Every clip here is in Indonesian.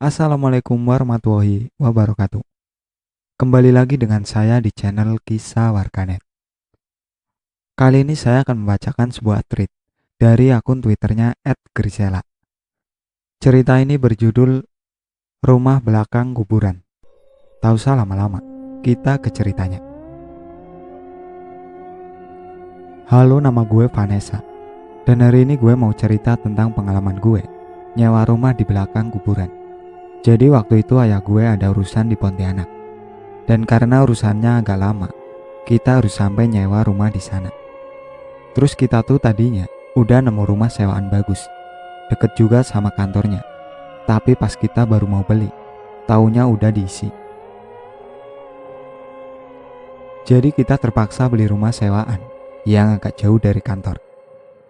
Assalamualaikum warahmatullahi wabarakatuh. Kembali lagi dengan saya di channel Kisah Warganet. Kali ini saya akan membacakan sebuah tweet dari akun Twitternya @grisela. Cerita ini berjudul Rumah Belakang Kuburan. Tak usah lama-lama, kita ke ceritanya. Halo, nama gue Vanessa. Dan hari ini gue mau cerita tentang pengalaman gue nyewa rumah di belakang kuburan. Jadi waktu itu ayah gue ada urusan di Pontianak. Dan karena urusannya agak lama, kita harus sampai nyewa rumah di sana. Terus kita tuh tadinya udah nemu rumah sewaan bagus, deket juga sama kantornya. Tapi pas kita baru mau beli, taunya udah diisi. Jadi kita terpaksa beli rumah sewaan yang agak jauh dari kantor,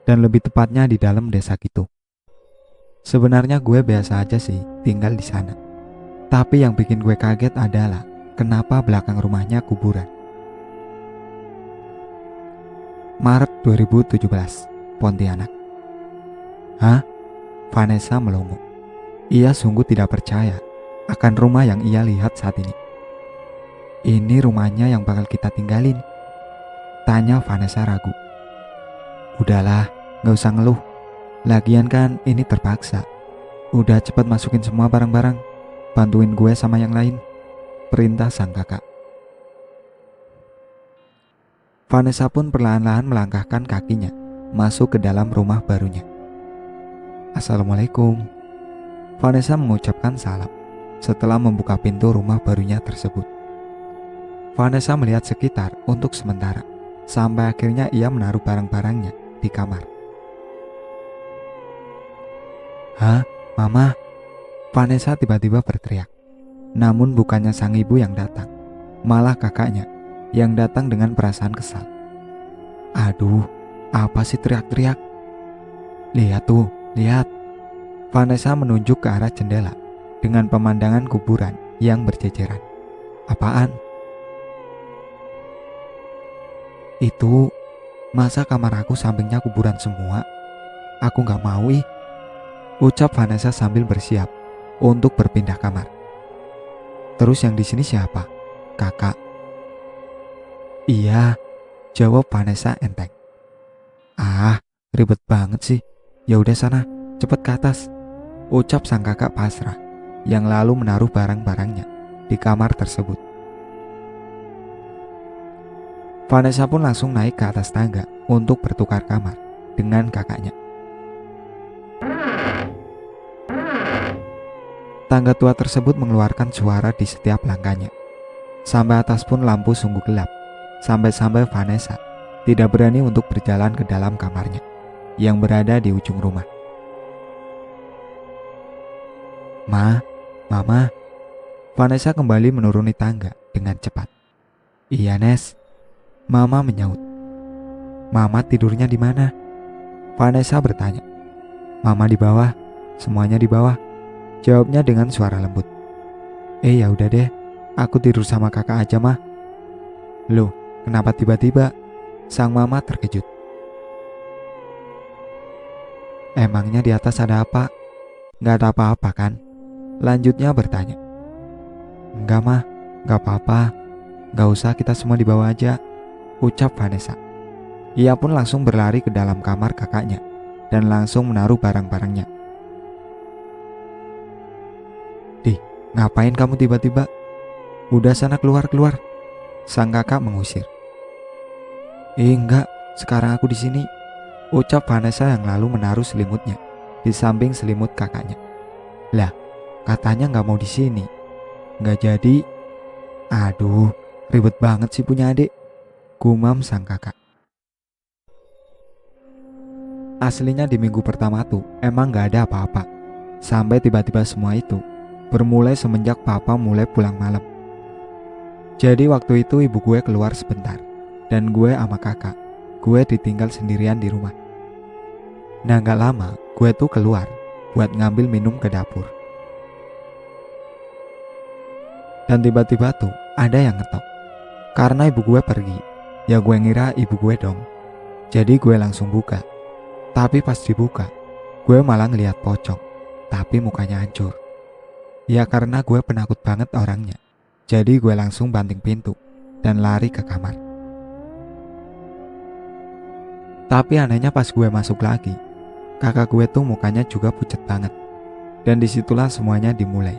dan lebih tepatnya di dalam desa gitu. Sebenarnya gue biasa aja sih tinggal di sana. Tapi yang bikin gue kaget adalah kenapa belakang rumahnya kuburan. Maret 2017, Pontianak. Hah? Vanessa melongo. Ia sungguh tidak percaya akan rumah yang ia lihat saat ini. Ini rumahnya yang bakal kita tinggalin? Tanya Vanessa ragu. Udahlah, gak usah ngeluh. Lagian kan ini terpaksa. Udah cepet masukin semua barang-barang. Bantuin gue sama yang lain, perintah sang kakak. Vanessa pun perlahan-lahan melangkahkan kakinya masuk ke dalam rumah barunya. Assalamualaikum. Vanessa mengucapkan salam setelah membuka pintu rumah barunya tersebut. Vanessa melihat sekitar untuk sementara, sampai akhirnya ia menaruh barang-barangnya di kamar. Hah, Mama? Vanessa tiba-tiba berteriak. Namun bukannya sang ibu yang datang, malah kakaknya yang datang dengan perasaan kesal. Aduh, apa sih teriak-teriak? Lihat tuh, lihat. Vanessa menunjuk ke arah jendela dengan pemandangan kuburan yang berjejeran. Apaan? Itu, masa kamar aku sampingnya kuburan semua? Aku gak mau ih, ucap Vanessa sambil bersiap untuk berpindah kamar. Terus yang di sini siapa? Kakak. Iya, jawab Vanessa enteng. Ah, ribet banget sih. Ya udah sana, cepet ke atas, ucap sang kakak pasrah, yang lalu menaruh barang-barangnya di kamar tersebut. Vanessa pun langsung naik ke atas tangga untuk bertukar kamar dengan kakaknya. Tangga tua tersebut mengeluarkan suara di setiap langkahnya. Sampai atas pun lampu sungguh gelap. Sampai-sampai Vanessa tidak berani untuk berjalan ke dalam kamarnya yang berada di ujung rumah. Mama. Vanessa kembali menuruni tangga dengan cepat. Iya, Nes. Mama menyaut. Mama tidurnya di mana? Vanessa bertanya. Mama di bawah, semuanya di bawah, jawabnya dengan suara lembut. Ya udah deh, aku tidur sama kakak aja mah. Loh, kenapa tiba-tiba? Sang mama terkejut. Emangnya di atas ada apa? Gak ada apa-apa kan? Lanjutnya bertanya. Enggak mah, gak apa-apa. Gak usah, kita semua di bawah aja, ucap Vanessa. Ia pun langsung berlari ke dalam kamar kakaknya dan langsung menaruh barang-barangnya. Di, ngapain kamu tiba-tiba? Udah sana keluar. Sang kakak mengusir. Enggak, sekarang aku di sini, ucap Vanessa yang lalu menaruh selimutnya di samping selimut kakaknya. Lah, katanya nggak mau di sini. Nggak jadi. Aduh, ribet banget sih punya adik, gumam sang kakak. Aslinya di minggu pertama tuh emang nggak ada apa-apa. Sampai tiba-tiba semua itu bermulai semenjak papa mulai pulang malam. Jadi waktu itu ibu gue keluar sebentar, dan gue sama kakak, gue ditinggal sendirian di rumah. Nah gak lama, gue tuh keluar buat ngambil minum ke dapur. Dan tiba-tiba tuh ada yang ngetok. Karena ibu gue pergi, ya gue ngira ibu gue dong. Jadi gue langsung buka. Tapi pas dibuka, gue malah ngeliat pocong, tapi mukanya hancur. Ya karena gue penakut banget orangnya. Jadi gue langsung banting pintu dan lari ke kamar. Tapi anehnya pas gue masuk lagi, kakak gue tuh mukanya juga pucat banget. Dan disitulah semuanya dimulai.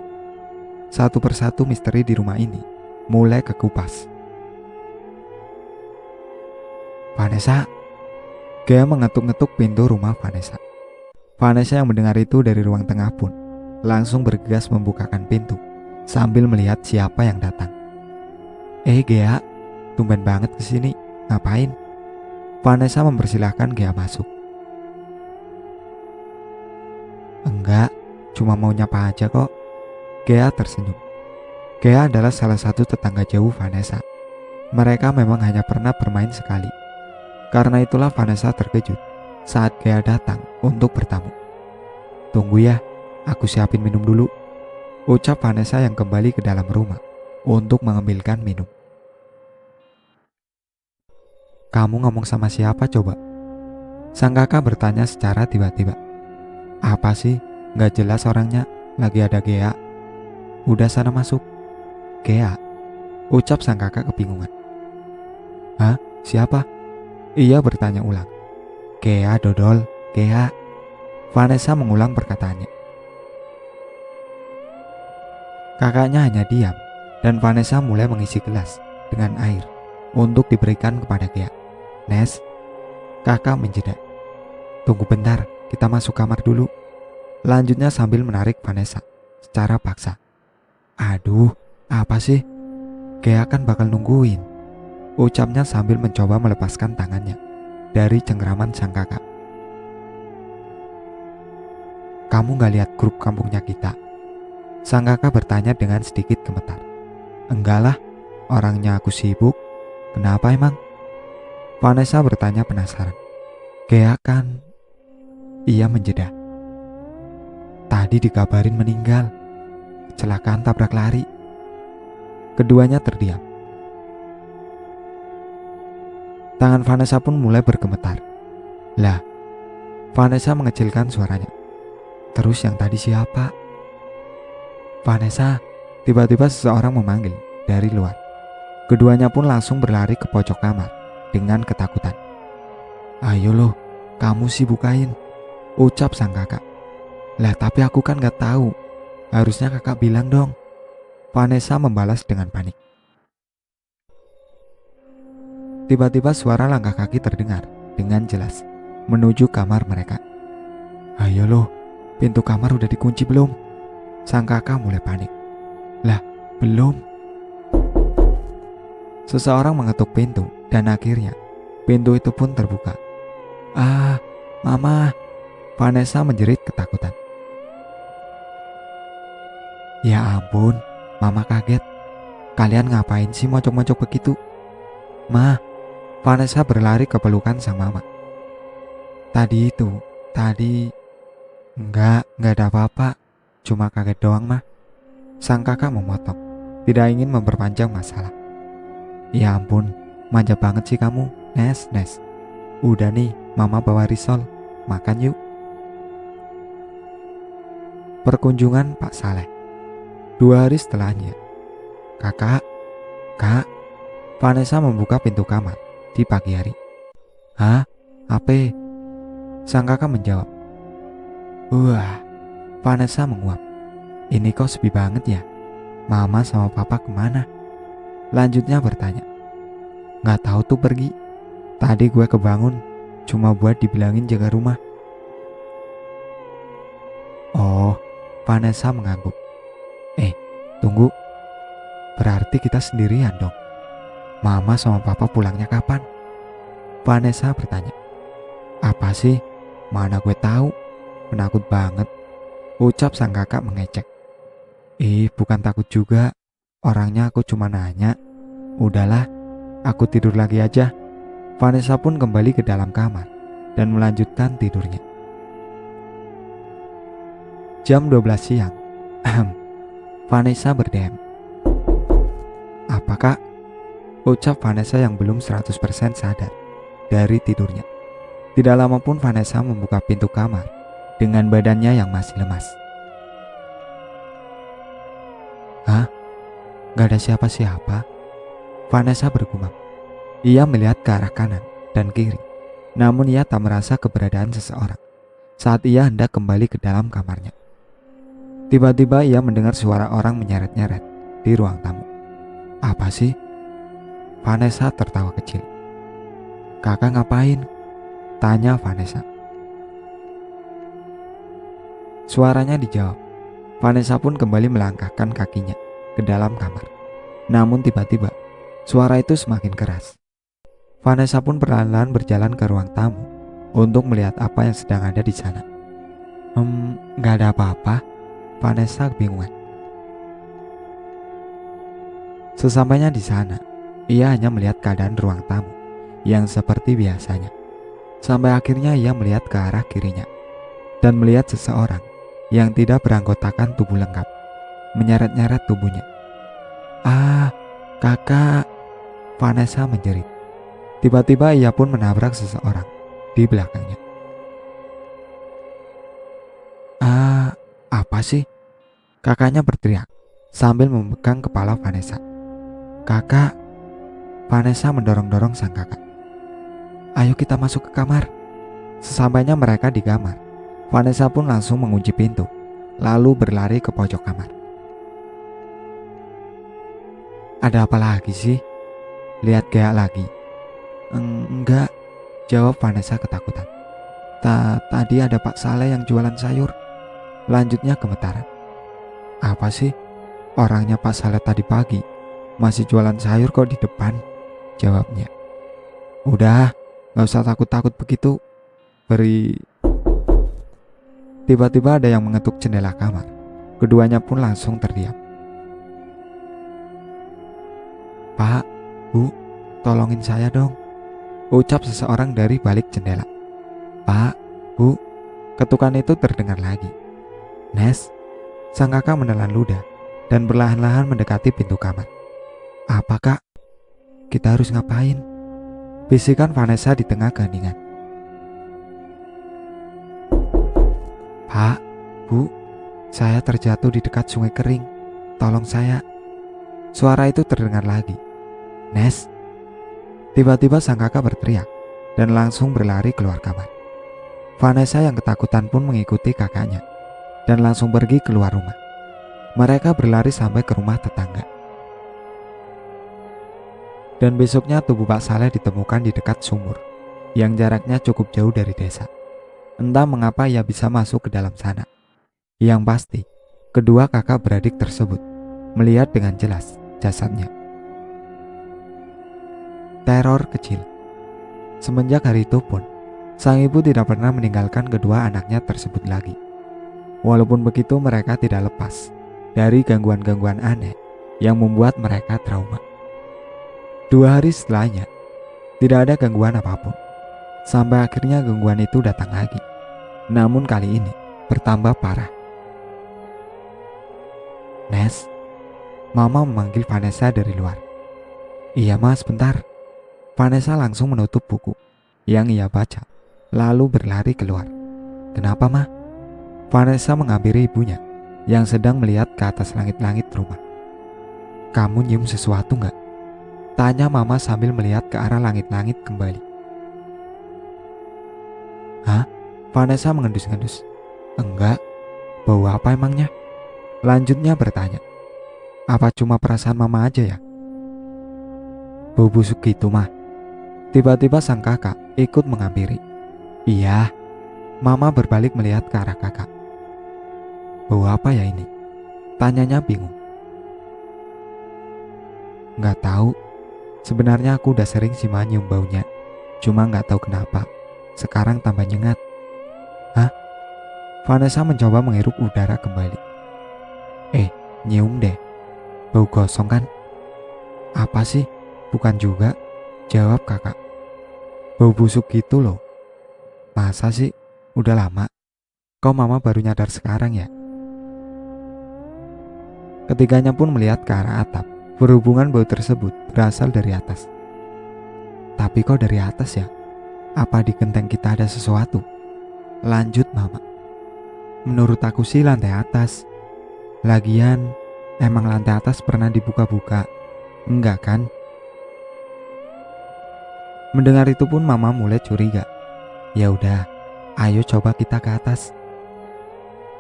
Satu persatu misteri di rumah ini mulai kekupas. Vanessa, Gea mengetuk-ngetuk pintu rumah Vanessa. Vanessa yang mendengar itu dari ruang tengah pun langsung bergegas membukakan pintu sambil melihat siapa yang datang. Gea, tumben banget kesini, ngapain? Vanessa mempersilahkan Gea masuk. Enggak, cuma mau nyapa aja kok. Gea tersenyum. Gea adalah salah satu tetangga jauh Vanessa. Mereka memang hanya pernah bermain sekali. Karena itulah Vanessa terkejut saat Gea datang untuk bertamu. Tunggu ya, aku siapin minum dulu, ucap Vanessa yang kembali ke dalam rumah untuk mengambilkan minum. Kamu ngomong sama siapa coba? Sang kakak bertanya secara tiba-tiba. Apa sih? Gak jelas orangnya, lagi ada Gea. Udah sana masuk. Gea, ucap sang kakak kebingungan. Hah? Siapa? Ia bertanya ulang. Gea dodol, Gea. Vanessa mengulang perkataannya. Kakaknya hanya diam dan Vanessa mulai mengisi gelas dengan air untuk diberikan kepada Gea. Nes, kakak menjeda. Tunggu bentar, kita masuk kamar dulu. Lanjutnya sambil menarik Vanessa secara paksa. Aduh, apa sih? Gea kan bakal nungguin, ucapnya sambil mencoba melepaskan tangannya dari cengkraman sang kakak. Kamu gak lihat grup kampungnya kita? Sang kakak bertanya dengan sedikit gemetar. Enggak lah, orangnya aku sibuk. Kenapa emang? Vanessa bertanya penasaran. Gea kan... Ia menjeda. Tadi dikabarin meninggal. Kecelakaan tabrak lari. Keduanya terdiam. Tangan Vanessa pun mulai bergemetar. Lah, Vanessa mengecilkan suaranya. Terus yang tadi siapa? Vanessa, tiba-tiba seseorang memanggil dari luar. Keduanya pun langsung berlari ke pojok kamar dengan ketakutan. Ayo loh, kamu sih bukain, ucap sang kakak. Lah tapi aku kan gak tahu. Harusnya kakak bilang dong. Vanessa membalas dengan panik. Tiba-tiba suara langkah kaki terdengar dengan jelas menuju kamar mereka. Ayo loh, pintu kamar udah dikunci belum? Sang kakak mulai panik. Lah, belum. Seseorang mengetuk pintu dan akhirnya pintu itu pun terbuka. Ah, Mama. Vanessa menjerit ketakutan. Ya ampun, Mama kaget. Kalian ngapain sih mocok-mocok begitu? Ma, Vanessa berlari ke pelukan sang mama. Tadi enggak ada apa-apa. Cuma kaget doang mah. Sang kakak memotong, tidak ingin memperpanjang masalah. Ya ampun, manja banget sih kamu, Nes. Udah nih, mama bawa risol, makan yuk. Perkunjungan Pak Saleh. 2 hari setelahnya. Kak, Vanessa membuka pintu kamar di pagi hari. Hah? Apa? Sang kakak menjawab. Wah, Vanessa menguap. Ini kok sepi banget ya? Mama sama papa kemana? Lanjutnya bertanya. Gak tahu tuh pergi. Tadi gue kebangun cuma buat dibilangin jaga rumah. Oh, Vanessa mengangguk. Tunggu. Berarti kita sendirian dong. Mama sama papa pulangnya kapan? Vanessa bertanya. Apa sih? Mana gue tahu. Penakut banget, ucap sang kakak mengecek. Bukan takut juga. Orangnya aku cuma nanya. Udahlah, aku tidur lagi aja. Vanessa pun kembali ke dalam kamar dan melanjutkan tidurnya. Jam 12 siang. Vanessa berdem. Apa kak? Ucap Vanessa yang belum 100% sadar dari tidurnya. Tidak lama pun Vanessa membuka pintu kamar dengan badannya yang masih lemas. Gak ada siapa-siapa, Vanessa bergumam. Ia melihat ke arah kanan dan kiri, namun ia tak merasa keberadaan seseorang saat ia hendak kembali ke dalam kamarnya. Tiba-tiba ia mendengar suara orang menyeret-nyeret di ruang tamu. Apa sih? Vanessa tertawa kecil. Kakak ngapain? Tanya Vanessa. Suaranya dijawab. Vanessa pun kembali melangkahkan kakinya ke dalam kamar. Namun tiba-tiba suara itu semakin keras. Vanessa pun perlahan-lahan berjalan ke ruang tamu untuk melihat apa yang sedang ada di sana. Gak ada apa-apa. Vanessa kebingungan. Sesampainya di sana, ia hanya melihat keadaan ruang tamu yang seperti biasanya. Sampai akhirnya ia melihat ke arah kirinya dan melihat seseorang yang tidak beranggotakan tubuh lengkap menyeret-nyeret tubuhnya. Ah, kakak, Vanessa menjerit. Tiba-tiba ia pun menabrak seseorang di belakangnya. Ah, apa sih? Kakaknya berteriak sambil memegang kepala Vanessa. Kakak, Vanessa mendorong-dorong sang kakak. Ayo kita masuk ke kamar. Sesampainya mereka di kamar, Vanessa pun langsung mengunci pintu, lalu berlari ke pojok kamar. Ada apa lagi sih? Lihat Gea lagi. Enggak, jawab Vanessa ketakutan. Tadi ada Pak Saleh yang jualan sayur. Lanjutnya gemetaran. Apa sih? Orangnya Pak Saleh tadi pagi masih jualan sayur kok di depan, jawabnya. Udah, gak usah takut-takut begitu. Beri. Tiba-tiba ada yang mengetuk jendela kamar. Keduanya pun langsung terdiam. Pak, Bu, tolongin saya dong, ucap seseorang dari balik jendela. Pak, Bu, ketukan itu terdengar lagi. Nes, sang kakak menelan ludah dan perlahan-lahan mendekati pintu kamar. Apa kak? Kita harus ngapain? Bisikan Vanessa di tengah keheningan. Pak, Bu, saya terjatuh di dekat sungai kering. Tolong saya. Suara itu terdengar lagi. Nes. Tiba-tiba sang kakak berteriak dan langsung berlari keluar kamar. Vanessa yang ketakutan pun mengikuti kakaknya dan langsung pergi keluar rumah. Mereka berlari sampai ke rumah tetangga. Dan besoknya tubuh Pak Saleh ditemukan di dekat sumur yang jaraknya cukup jauh dari desa. Entah mengapa ia bisa masuk ke dalam sana. Yang pasti, kedua kakak beradik tersebut melihat dengan jelas jasadnya. Teror kecil. Semenjak hari itu pun, sang ibu tidak pernah meninggalkan kedua anaknya tersebut lagi. Walaupun begitu, mereka tidak lepas dari gangguan-gangguan aneh yang membuat mereka trauma. 2 hari setelahnya, tidak ada gangguan apapun. Sampai akhirnya gangguan itu datang lagi. Namun kali ini bertambah parah. Nes, Mama memanggil Vanessa dari luar. Iya mas, bentar. Vanessa langsung menutup buku yang ia baca, lalu berlari keluar. Kenapa mah? Vanessa menghampiri ibunya yang sedang melihat ke atas langit-langit rumah. Kamu nyium sesuatu gak? Tanya Mama sambil melihat ke arah langit-langit kembali. Hah? Vanessa mengendus-endus. Enggak. Bau apa emangnya? Lanjutnya bertanya. Apa cuma perasaan Mama aja ya? Bau busuk gitu mah. Tiba-tiba sang kakak ikut menghampiri. Iya. Mama berbalik melihat ke arah kakak. Bau apa ya ini? Tanyanya bingung. Nggak tahu. Sebenarnya aku udah sering sih nyium baunya. Cuma nggak tahu kenapa sekarang tambah nyengat. Hah? Vanessa mencoba menghirup udara kembali. Nyium deh. Bau gosong kan? Apa sih? Bukan juga, jawab kakak. Bau busuk gitu loh. Masa sih? Udah lama. Kok Mama baru nyadar sekarang ya? Ketiganya pun melihat ke arah atap. Berhubungan bau tersebut berasal dari atas. Tapi kok dari atas ya? Apa di genteng kita ada sesuatu? Lanjut Mama. Menurut aku sih lantai atas. Lagian, Emang lantai atas pernah dibuka-buka? Enggak kan? Mendengar itu pun mama mulai curiga. Ya udah, ayo coba kita ke atas.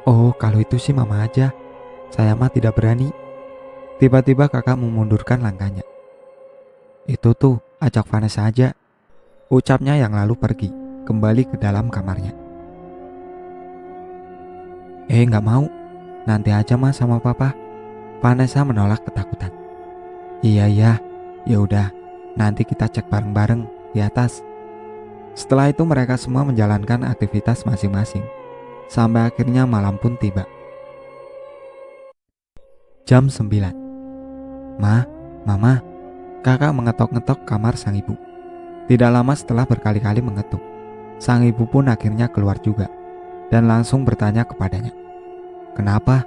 Oh, kalau itu sih mama aja. Saya mah tidak berani. Tiba-tiba kakak memundurkan langkahnya. Itu tuh, ajak Vanessa aja. Ucapnya yang lalu pergi, kembali ke dalam kamarnya. Nggak mau. Nanti aja mas sama papa. Vanessa menolak ketakutan. Iya, ya udah. Nanti kita cek bareng-bareng di atas. Setelah itu mereka semua menjalankan aktivitas masing-masing. Sampai akhirnya malam pun tiba. Jam 9. Mama, kakak mengetok-ngetok kamar sang ibu. Tidak lama setelah berkali-kali mengetuk, sang ibu pun akhirnya keluar juga dan langsung bertanya kepadanya. Kenapa?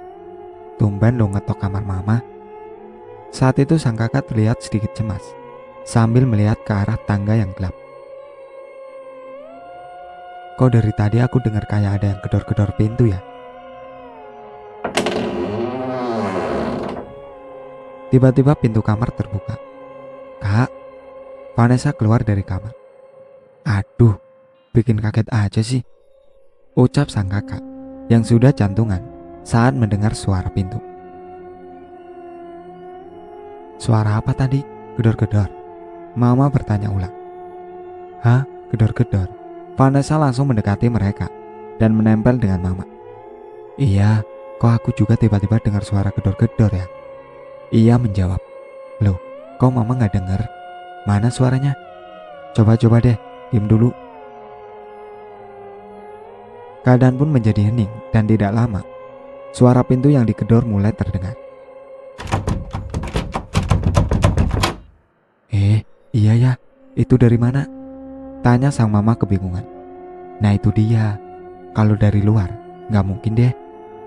Tumben lo ngetok kamar mama. Saat itu sang kakak terlihat sedikit cemas sambil melihat ke arah tangga yang gelap. Kok dari tadi aku dengar kayak ada yang gedor-gedor pintu ya? Tiba-tiba pintu kamar terbuka. Kak, Vanessa keluar dari kamar. Aduh, bikin kaget aja sih, ucap sang kakak yang sudah jantungan saat mendengar suara pintu. Suara apa tadi? Gedor-gedor. Mama bertanya ulang. Hah? Gedor-gedor? Vanessa langsung mendekati mereka dan menempel dengan mama. Iya, kok aku juga tiba-tiba dengar suara gedor-gedor ya? Ia menjawab. Loh, kok mama gak dengar? Mana suaranya? Coba-coba deh, diam dulu. Keadaan pun menjadi hening dan tidak lama, suara pintu yang digedor mulai terdengar. Iya ya, itu dari mana? Tanya sang mama kebingungan. Nah itu dia, kalau dari luar gak mungkin deh,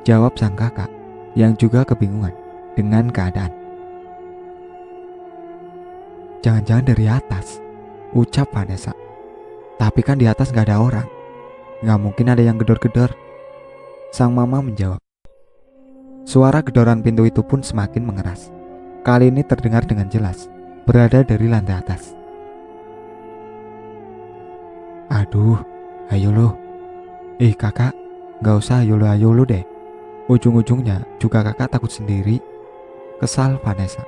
jawab sang kakak yang juga kebingungan dengan keadaan. Jangan-jangan dari atas, ucap Vanessa. Tapi kan di atas gak ada orang, gak mungkin ada yang gedor-gedor. Sang mama menjawab. Suara gedoran pintu itu pun semakin mengeras. Kali ini terdengar dengan jelas, berada dari lantai atas. Aduh, ayo lo. Kakak, gak usah ayo lo deh. Ujung-ujungnya juga kakak takut sendiri. Kesal Vanessa.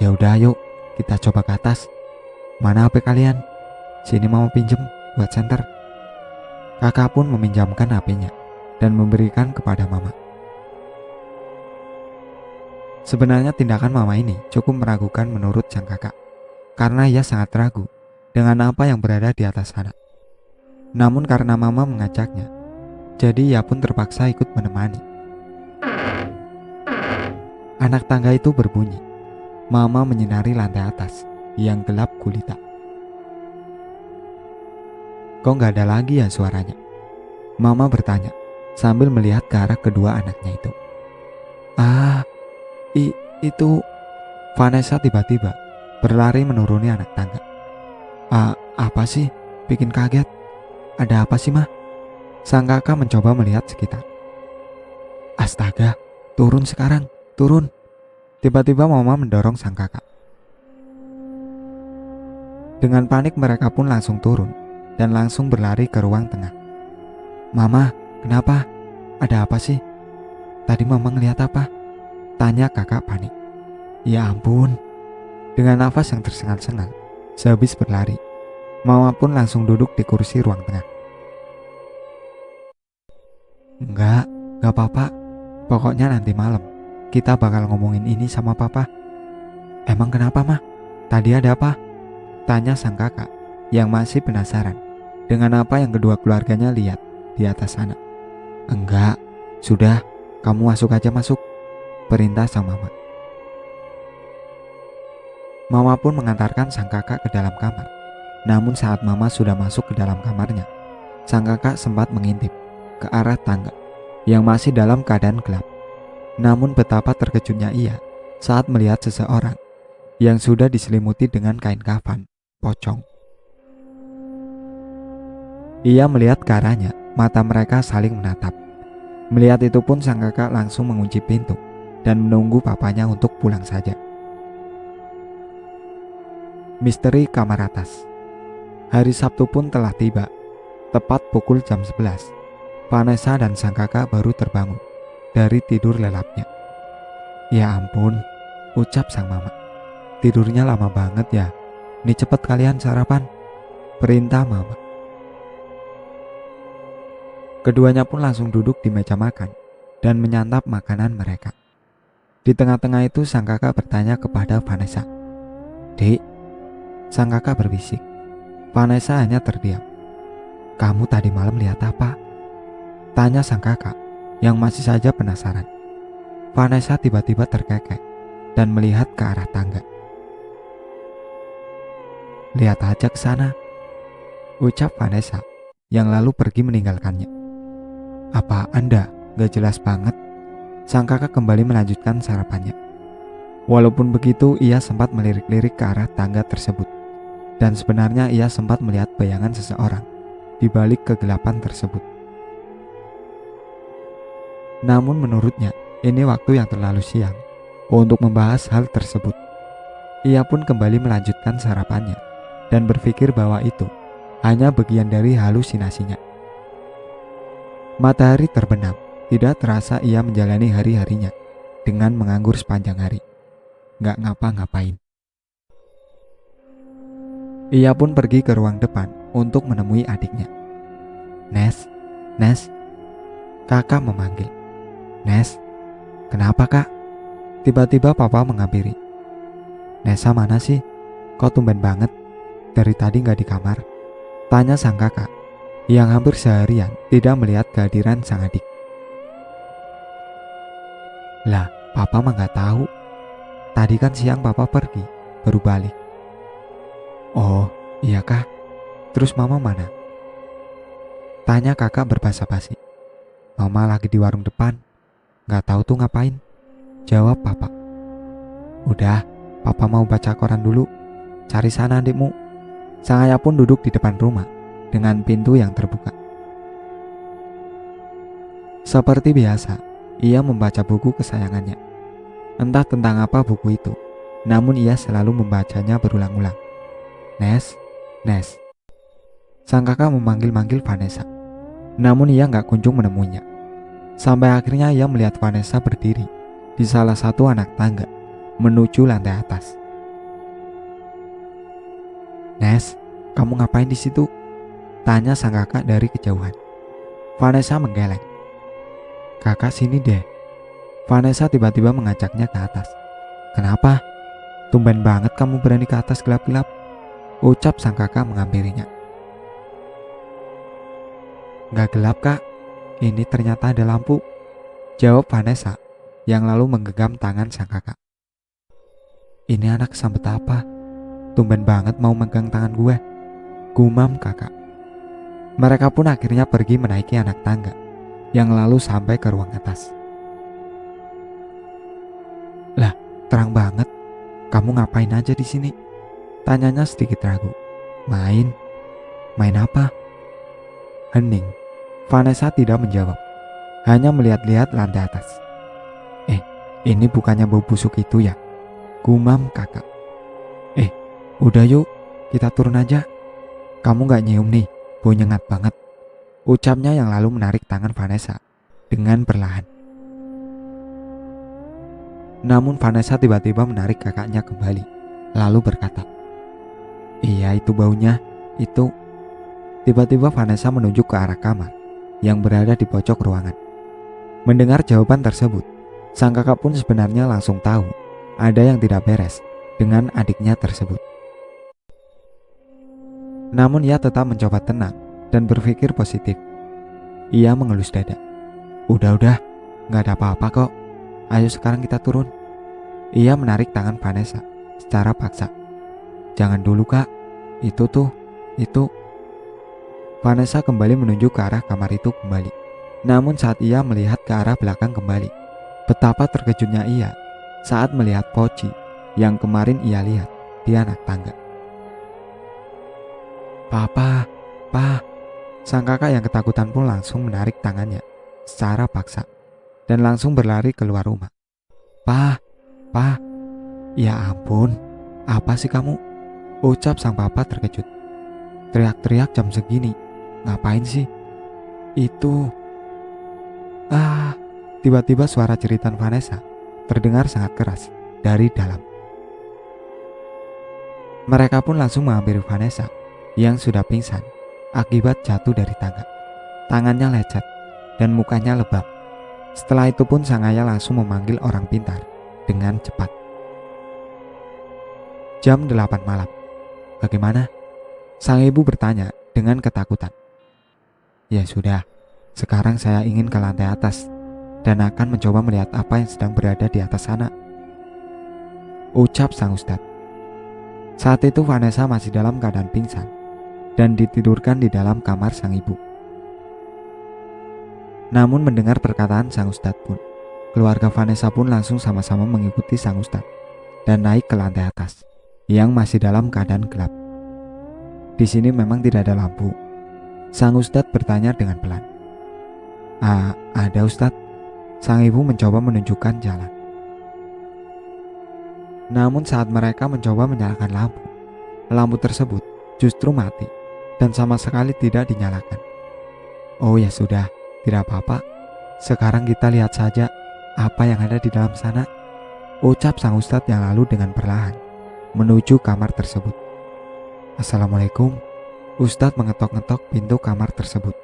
Ya udah ayo, kita coba ke atas. Mana HP kalian? Sini mama pinjem buat senter. Kakak pun meminjamkan HP-nya dan memberikan kepada mama. Sebenarnya tindakan mama ini cukup meragukan menurut sang kakak, karena ia sangat ragu dengan apa yang berada di atas sana. Namun karena mama mengajaknya, jadi ia pun terpaksa ikut menemani. Anak tangga itu berbunyi. Mama menyinari lantai atas yang gelap gulita. Kok gak ada lagi ya suaranya? Mama bertanya sambil melihat ke arah kedua anaknya itu. Itu Vanessa tiba-tiba berlari menuruni anak tangga. Apa sih? Bikin kaget. Ada apa sih mah? Sang kakak mencoba melihat sekitar. Astaga, turun sekarang, turun. Tiba-tiba mama mendorong sang kakak. Dengan panik mereka pun langsung turun dan langsung berlari ke ruang tengah. Mama, kenapa? Ada apa sih? Tadi mama ngeliat apa? Tanya kakak panik. Ya ampun. Dengan nafas yang tersengal-sengal, sehabis berlari, mama pun langsung duduk di kursi ruang tengah. Enggak apa-apa. Pokoknya nanti malam kita bakal ngomongin ini sama papa. Emang kenapa mah? Tadi ada apa? Tanya sang kakak yang masih penasaran dengan apa yang kedua keluarganya lihat di atas sana. Enggak, sudah, kamu masuk aja masuk, perintah sang mama. Mama pun mengantarkan sang kakak ke dalam kamar. Namun saat mama sudah masuk ke dalam kamarnya, sang kakak sempat mengintip ke arah tangga yang masih dalam keadaan gelap. Namun betapa terkejutnya ia saat melihat seseorang yang sudah diselimuti dengan kain kafan pocong. Ia melihat ke arahnya, mata mereka saling menatap. Melihat itu pun sang kakak langsung mengunci pintu dan menunggu papanya untuk pulang saja. Misteri kamar atas. Hari Sabtu pun telah tiba. Tepat pukul jam 11, Vanessa dan sang kakak baru terbangun dari tidur lelapnya. "Ya ampun," ucap sang mama. "Tidurnya lama banget ya. Nih cepet kalian sarapan," perintah mama. Keduanya pun langsung duduk di meja makan dan menyantap makanan mereka. Di tengah-tengah itu sang kakak bertanya kepada Vanessa. "Dek," sang kakak berbisik. Vanessa hanya terdiam. "Kamu tadi malam lihat apa?" tanya sang kakak yang masih saja penasaran. Vanessa tiba-tiba terkekeh dan melihat ke arah tangga. "Lihat aja ke sana," ucap Vanessa yang lalu pergi meninggalkannya. "Apa Anda? Gak jelas banget." Sang kakak kembali melanjutkan sarapannya. Walaupun begitu, ia sempat melirik-lirik ke arah tangga tersebut. Dan sebenarnya ia sempat melihat bayangan seseorang di balik kegelapan tersebut. Namun menurutnya, ini waktu yang terlalu siang untuk membahas hal tersebut. Ia pun kembali melanjutkan sarapannya dan berpikir bahwa itu hanya bagian dari halusinasinya. Matahari terbenam, tidak terasa ia menjalani hari-harinya dengan menganggur sepanjang hari. Gak ngapa-ngapain. Ia pun pergi ke ruang depan untuk menemui adiknya. "Nes, Nes," kakak memanggil. "Nes, kenapa kak?" Tiba-tiba papa menghampiri. "Nesa mana sih? Kok tumben banget? Dari tadi gak di kamar?" tanya sang kakak yang hampir seharian tidak melihat kehadiran sang adik. "Lah, papa mah gak tahu. Tadi kan siang papa pergi, baru balik." "Oh, iya kah? Terus mama mana?" tanya kakak berbasa-basi. "Mama lagi di warung depan. Gak tahu tuh ngapain," jawab papa. "Udah, papa mau baca koran dulu. Cari sana adikmu." Sang ayah pun duduk di depan rumah dengan pintu yang terbuka. Seperti biasa, ia membaca buku kesayangannya. Entah tentang apa buku itu, namun ia selalu membacanya berulang-ulang. "Nes, Nes." Sang kakak memanggil-manggil Vanessa, namun ia gak kunjung menemuinya. Sampai akhirnya ia melihat Vanessa berdiri di salah satu anak tangga menuju lantai atas. "Nes, kamu ngapain di situ?" tanya sang kakak dari kejauhan. Vanessa menggeleng. "Kakak sini deh." Vanessa tiba-tiba mengajaknya ke atas. "Kenapa? Tumben banget kamu berani ke atas gelap-gelap," ucap sang kakak menghampirinya. "Gak gelap kak, ini ternyata ada lampu," jawab Vanessa yang lalu menggenggam tangan sang kakak. "Ini anak sambet apa? Tumben banget mau megang tangan gue," gumam kakak. Mereka pun akhirnya pergi menaiki anak tangga yang lalu sampai ke ruang atas. "Lah, terang banget. Kamu ngapain aja di sini?" tanyanya sedikit ragu. "Main. Main apa?" Hening. Vanessa tidak menjawab, hanya melihat-lihat lantai atas. Ini bukannya bau busuk itu ya?" gumam kakak. Udah yuk, kita turun aja. Kamu gak nyium nih, bau nyengat banget," ucapnya yang lalu menarik tangan Vanessa dengan perlahan. Namun Vanessa tiba-tiba menarik kakaknya kembali, lalu berkata, "Iya itu baunya, itu." Tiba-tiba Vanessa menunjuk ke arah kamar yang berada di pojok ruangan. Mendengar jawaban tersebut, sang kakak pun sebenarnya langsung tahu ada yang tidak beres dengan adiknya tersebut. Namun ia tetap mencoba tenang dan berpikir positif. Ia mengelus dada. Udah, gak ada apa-apa kok. Ayo sekarang kita turun." Ia menarik tangan Vanessa secara paksa. "Jangan dulu kak, itu tuh, itu." Vanessa kembali menunjuk ke arah kamar itu kembali. Namun saat ia melihat ke arah belakang kembali, betapa terkejutnya ia saat melihat Poci yang kemarin ia lihat di anak tangga. "Papa, Pa." Sang kakak yang ketakutan pun langsung menarik tangannya secara paksa dan langsung berlari keluar rumah. "Pa, pa." "Ya ampun, apa sih kamu?" ucap sang papa terkejut. "Teriak-teriak jam segini, ngapain sih?" "Itu." Ah, tiba-tiba suara jeritan Vanessa terdengar sangat keras dari dalam. Mereka pun langsung menghampiri Vanessa yang sudah pingsan akibat jatuh dari tangga. Tangannya lecet dan mukanya lebam. Setelah itu pun sang ayah langsung memanggil orang pintar dengan cepat. Jam 8 malam. "Bagaimana?" sang ibu bertanya dengan ketakutan. "Ya sudah, sekarang saya ingin ke lantai atas dan akan mencoba melihat apa yang sedang berada di atas sana," ucap sang ustadz. Saat itu Vanessa masih dalam keadaan pingsan dan ditidurkan di dalam kamar sang ibu. Namun mendengar perkataan sang ustadz pun, keluarga Vanessa pun langsung sama-sama mengikuti sang ustadz dan naik ke lantai atas yang masih dalam keadaan gelap. Di sini memang tidak ada lampu. Sang ustadz bertanya dengan pelan. Ada ustadz." Sang ibu mencoba menunjukkan jalan. Namun saat mereka mencoba menyalakan lampu, lampu tersebut justru mati dan sama sekali tidak dinyalakan. "Oh ya sudah, tidak apa-apa. Sekarang kita lihat saja apa yang ada di dalam sana," ucap sang ustadz yang lalu dengan perlahan menuju kamar tersebut. "Assalamualaikum." Ustadz mengetok-ngetok pintu kamar tersebut.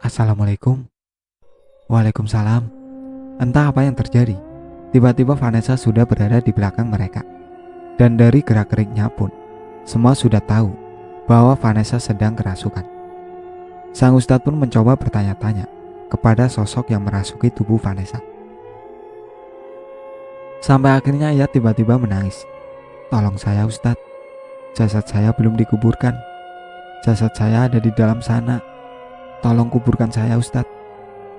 "Assalamualaikum." "Waalaikumsalam." Entah apa yang terjadi, tiba-tiba Vanessa sudah berada di belakang mereka. Dan dari gerak-geriknya pun, semua sudah tahu bahwa Vanessa sedang kerasukan. Sang ustadz pun mencoba bertanya-tanya kepada sosok yang merasuki tubuh Vanessa. Sampai akhirnya ia tiba-tiba menangis. "Tolong saya ustadz, jasad saya belum dikuburkan. Jasad saya ada di dalam sana. Tolong kuburkan saya ustadz."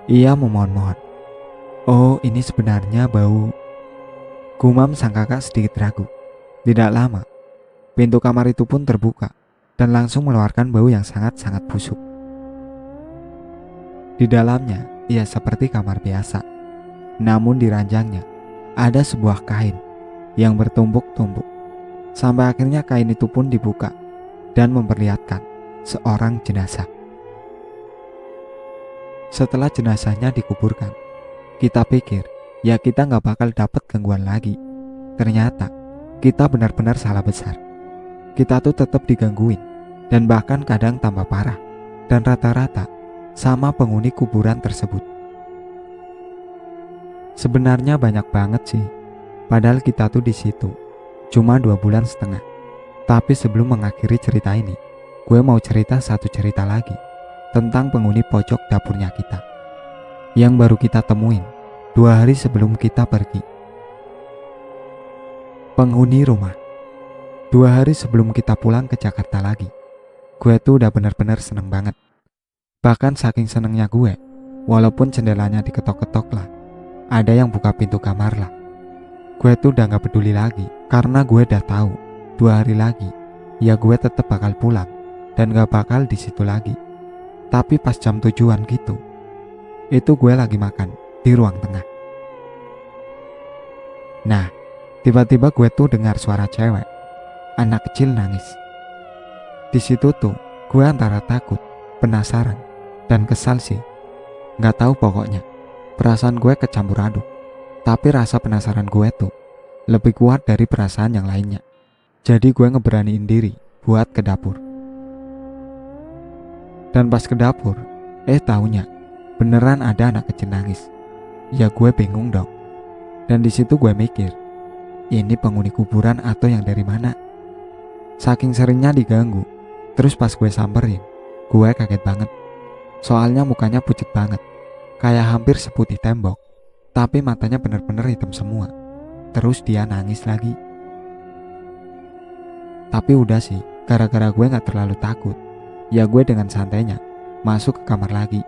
Ia memohon-mohon. "Oh, ini sebenarnya bau," gumam sang kakak sedikit ragu. Tidak lama, pintu kamar itu pun terbuka dan langsung mengeluarkan bau yang sangat-sangat busuk. Di dalamnya, ia seperti kamar biasa. Namun di ranjangnya, ada sebuah kain yang bertumbuk-tumbuk. Sampai akhirnya kain itu pun dibuka dan memperlihatkan seorang jenazah. Setelah jenazahnya dikuburkan, kita pikir ya kita gak bakal dapat gangguan lagi. Ternyata kita benar-benar salah besar. Kita tuh tetap digangguin dan bahkan kadang tambah parah dan rata-rata sama penghuni kuburan tersebut. Sebenarnya banyak banget sih. Padahal kita tuh di situ cuma 2,5 bulan. Tapi sebelum mengakhiri cerita ini, gue mau cerita satu cerita lagi tentang penghuni pojok dapurnya kita yang baru kita temuin 2 hari sebelum kita pergi. Penghuni rumah. 2 hari sebelum kita pulang ke Jakarta lagi, gue tuh udah bener-bener seneng banget. Bahkan saking senengnya gue, walaupun jendelanya diketok-ketok lah, ada yang buka pintu kamar lah, gue tuh udah gak peduli lagi. Karena gue udah tahu 2 hari lagi ya gue tetap bakal pulang dan gak bakal di situ lagi. Tapi pas jam tujuan gitu, itu gue lagi makan di ruang tengah. Nah, tiba-tiba gue tuh dengar suara cewek, anak kecil nangis. Di situ tuh gue antara takut, penasaran, dan kesal sih. Gak tahu pokoknya, perasaan gue kecampur aduk. Tapi rasa penasaran gue tuh lebih kuat dari perasaan yang lainnya. Jadi gue ngeberaniin diri buat ke dapur. Dan pas ke dapur, taunya beneran ada anak kecil nangis. Ya gue bingung dong. Dan di situ gue mikir, ini penghuni kuburan atau yang dari mana? Saking seringnya diganggu, terus pas gue samperin, gue kaget banget. Soalnya mukanya pucat banget, kayak hampir seputih tembok, tapi matanya bener-bener hitam semua. Terus dia nangis lagi. Tapi udah sih, gara-gara gue gak terlalu takut, ya gue dengan santainya masuk ke kamar lagi.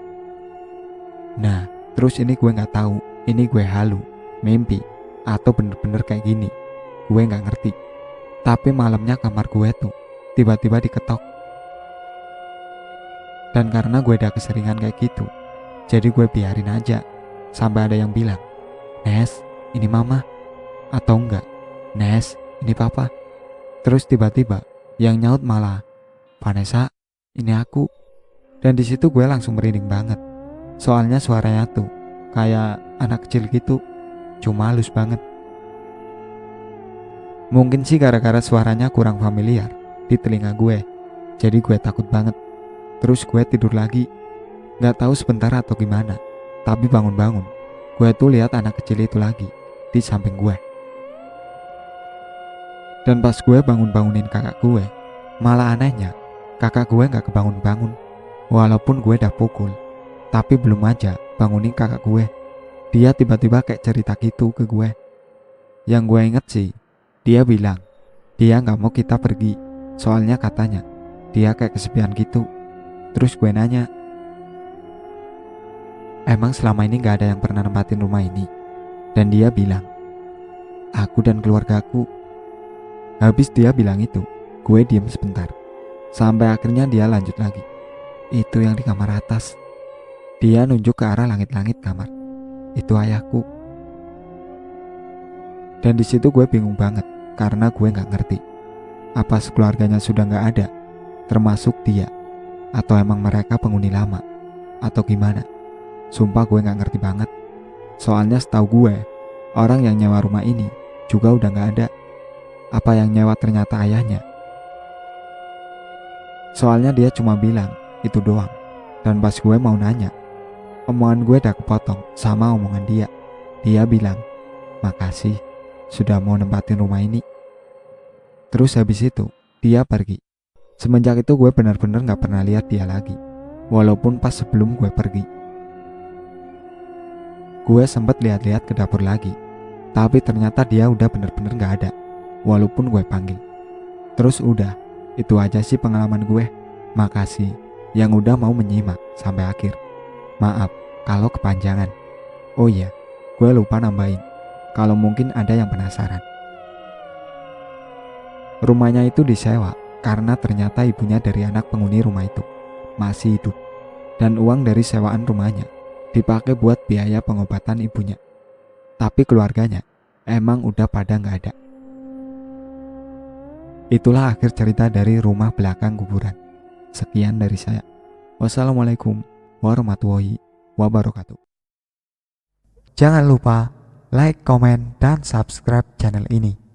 Nah, terus ini gue gak tahu, ini gue halu, mimpi, atau bener-bener kayak gini. Gue gak ngerti. Tapi malamnya kamar gue tuh tiba-tiba diketok. Dan karena gue udah keseringan kayak gitu, jadi gue biarin aja. Sampai ada yang bilang, "Nes, ini mama." Atau enggak, "Nes, ini papa." Terus tiba-tiba yang nyaut malah, "Vanessa, ini aku." Dan di situ gue langsung merinding banget. Soalnya suaranya tuh kayak anak kecil gitu, cuma halus banget. Mungkin sih gara-gara suaranya kurang familiar di telinga gue, jadi gue takut banget. Terus gue tidur lagi, gak tahu sebentar atau gimana. Tapi bangun-bangun, gue tuh lihat anak kecil itu lagi di samping gue. Dan pas gue bangun-bangunin kakak gue, malah anehnya kakak gue gak kebangun-bangun. Walaupun gue udah pukul, tapi belum aja bangunin kakak gue, dia tiba-tiba kayak cerita gitu ke gue. Yang gue inget sih, dia bilang dia gak mau kita pergi, soalnya katanya dia kayak kesepian gitu. Terus gue nanya, "Emang selama ini gak ada yang pernah nempatin rumah ini?" Dan dia bilang, "Aku dan keluargaku." Habis dia bilang itu, gue diem sebentar. Sampai akhirnya dia lanjut lagi, "Itu yang di kamar atas." Dia nunjuk ke arah langit-langit kamar. "Itu ayahku." Dan di situ gue bingung banget karena gue nggak ngerti apa sekeluarganya sudah nggak ada, termasuk dia, atau emang mereka penghuni lama, atau gimana. Sumpah gue nggak ngerti banget. Soalnya setahu gue, orang yang nyewa rumah ini juga udah nggak ada. Apa yang nyewa ternyata ayahnya? Soalnya dia cuma bilang itu doang. Dan pas gue mau nanya, omongan gue udah kepotong sama omongan dia. Dia bilang, "Makasih sudah mau nempatin rumah ini." Terus habis itu dia pergi. Semenjak itu gue benar-benar gak pernah lihat dia lagi. Walaupun pas sebelum gue pergi, gue sempat lihat-lihat ke dapur lagi, tapi ternyata dia udah benar-benar gak ada. Walaupun gue panggil. Terus udah, itu aja sih pengalaman gue. Makasih yang udah mau menyimak sampai akhir. Maaf kalau kepanjangan. Oh iya, gue lupa nambahin kalau mungkin ada yang penasaran. Rumahnya itu disewa karena ternyata ibunya dari anak penghuni rumah itu masih hidup. Dan uang dari sewaan rumahnya dipakai buat biaya pengobatan ibunya. Tapi keluarganya emang udah pada gak ada. Itulah akhir cerita dari rumah belakang kuburan. Sekian dari saya. Wassalamualaikum warahmatullahi wabarakatuh. Jangan lupa like, komen, dan subscribe channel ini.